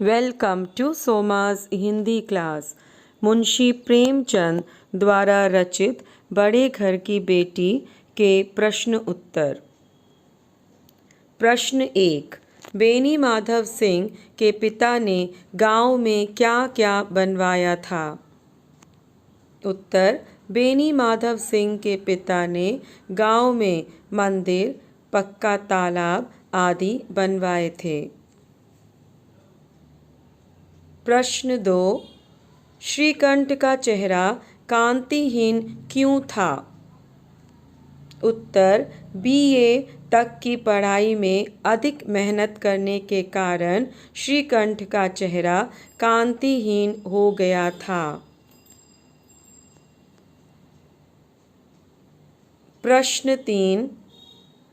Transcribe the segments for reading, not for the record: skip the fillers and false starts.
Welcome to सोमास Hindi class. Munshi Premchand द्वारा रचित बड़े घर की बेटी के प्रश्न उत्तर। प्रश्न 1। बेनी माधव सिंह के पिता ने गांव में क्या क्या बनवाया था? उत्तर। बेनी माधव सिंह के पिता ने गांव में मंदिर, पक्का तालाब आदि बनवाए थे। प्रश्न 2। श्रीकंठ का चेहरा कांतिहीन क्यों था? उत्तर। बीए तक की पढ़ाई में अधिक मेहनत करने के कारण श्रीकंठ का चेहरा कांतिहीन हो गया था। प्रश्न 3।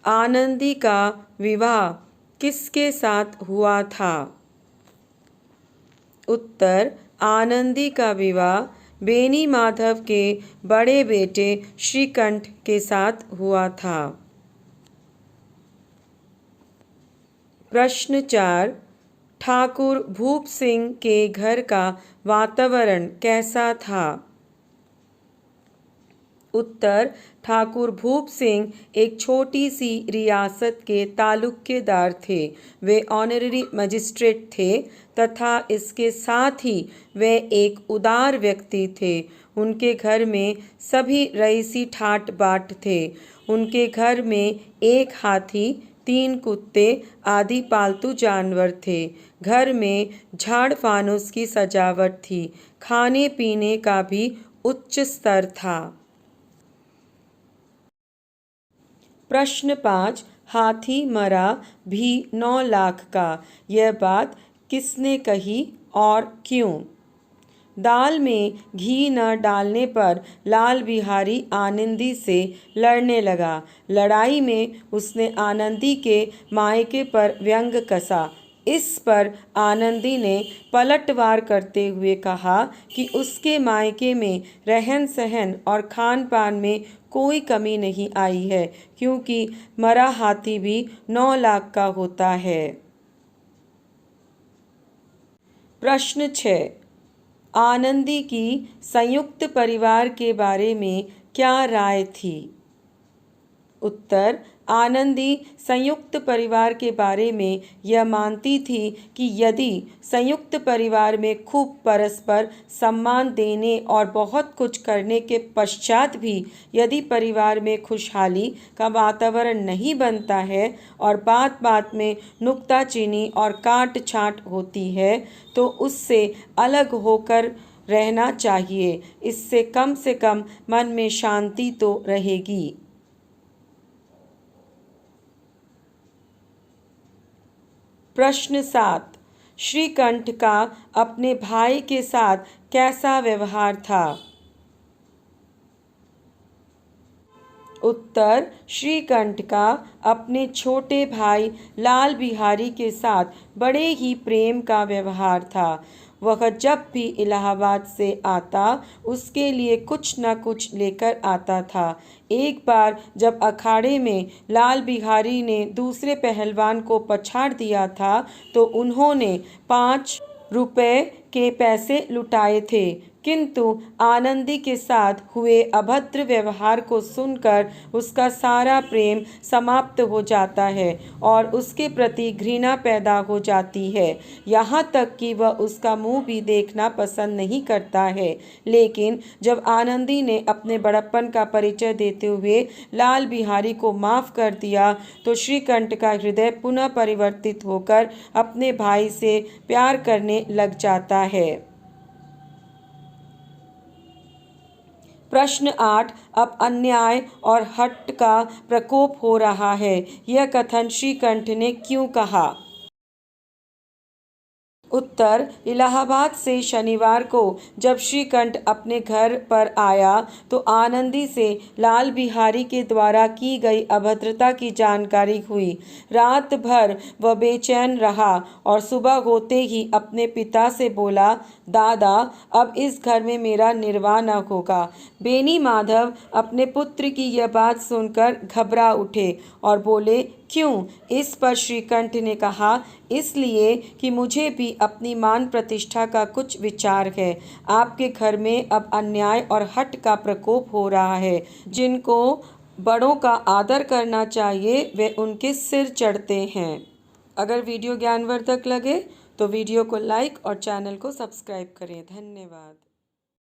आनंदी का विवाह किसके साथ हुआ था? उत्तर। आनंदी का विवाह बेनी माधव के बड़े बेटे श्रीकंठ के साथ हुआ था। प्रश्न 4। ठाकुर भूप सिंह के घर का वातावरण कैसा था? उत्तर। ठाकुर भूप सिंह एक छोटी सी रियासत के तालुक्यदार थे। वे ऑनररी मजिस्ट्रेट थे तथा इसके साथ ही वे एक उदार व्यक्ति थे। उनके घर में सभी रईसी ठाट बाट थे। उनके घर में एक हाथी, 3 कुत्ते आदि पालतू जानवर थे। घर में झाड़ फानुस की सजावट थी। खाने पीने का भी उच्च स्तर था। प्रश्न 5। हाथी मरा भी 9 लाख का, यह बात किसने कही और क्यों? दाल में घी न डालने पर लाल बिहारी आनंदी से लड़ने लगा। लड़ाई में उसने आनंदी के मायके पर व्यंग कसा। इस पर आनंदी ने पलटवार करते हुए कहा कि उसके मायके में रहन सहन और खान पान में कोई कमी नहीं आई है, क्योंकि मरा हाथी भी 9 लाख का होता है। प्रश्न 6। आनंदी की संयुक्त परिवार के बारे में क्या राय थी? उत्तर। आनंदी संयुक्त परिवार के बारे में यह मानती थी कि यदि संयुक्त परिवार में खूब परस्पर सम्मान देने और बहुत कुछ करने के पश्चात भी यदि परिवार में खुशहाली का वातावरण नहीं बनता है और बात बात में नुक्ताचीनी और काट छाट होती है तो उससे अलग होकर रहना चाहिए। इससे कम से कम मन में शांति तो रहेगी। प्रश्न 7। श्रीकंठ का अपने भाई के साथ कैसा व्यवहार था? उत्तर। श्रीकंठ का अपने छोटे भाई लाल बिहारी के साथ बड़े ही प्रेम का व्यवहार था। वह जब भी इलाहाबाद से आता उसके लिए कुछ न कुछ लेकर आता था। एक बार जब अखाड़े में लाल बिहारी ने दूसरे पहलवान को पछाड़ दिया था तो उन्होंने 5 रुपए के पैसे लुटाए थे, किंतु आनंदी के साथ हुए अभद्र व्यवहार को सुनकर उसका सारा प्रेम समाप्त हो जाता है और उसके प्रति घृणा पैदा हो जाती है। यहाँ तक कि वह उसका मुंह भी देखना पसंद नहीं करता है। लेकिन जब आनंदी ने अपने बड़प्पन का परिचय देते हुए लाल बिहारी को माफ़ कर दिया तो श्रीकंठ का हृदय पुनः परिवर्तित होकर अपने भाई से प्यार करने लग जाता है। प्रश्न 8। अब अन्याय और हठ का प्रकोप हो रहा है, यह कथन श्रीकंठ ने क्यों कहा? उत्तर। इलाहाबाद से शनिवार को जब श्रीकंठ अपने घर पर आया तो आनंदी से लाल बिहारी के द्वारा की गई अभद्रता की जानकारी हुई। रात भर वह बेचैन रहा और सुबह होते ही अपने पिता से बोला, दादा अब इस घर में मेरा निर्वाह न होगा। बेनी माधव अपने पुत्र की यह बात सुनकर घबरा उठे और बोले, क्यों? इस पर श्रीकंठ ने कहा, इसलिए कि मुझे भी अपनी मान प्रतिष्ठा का कुछ विचार है। आपके घर में अब अन्याय और हठ का प्रकोप हो रहा है। जिनको बड़ों का आदर करना चाहिए वे उनके सिर चढ़ते हैं। अगर वीडियो ज्ञानवर्धक लगे तो वीडियो को लाइक और चैनल को सब्सक्राइब करें। धन्यवाद।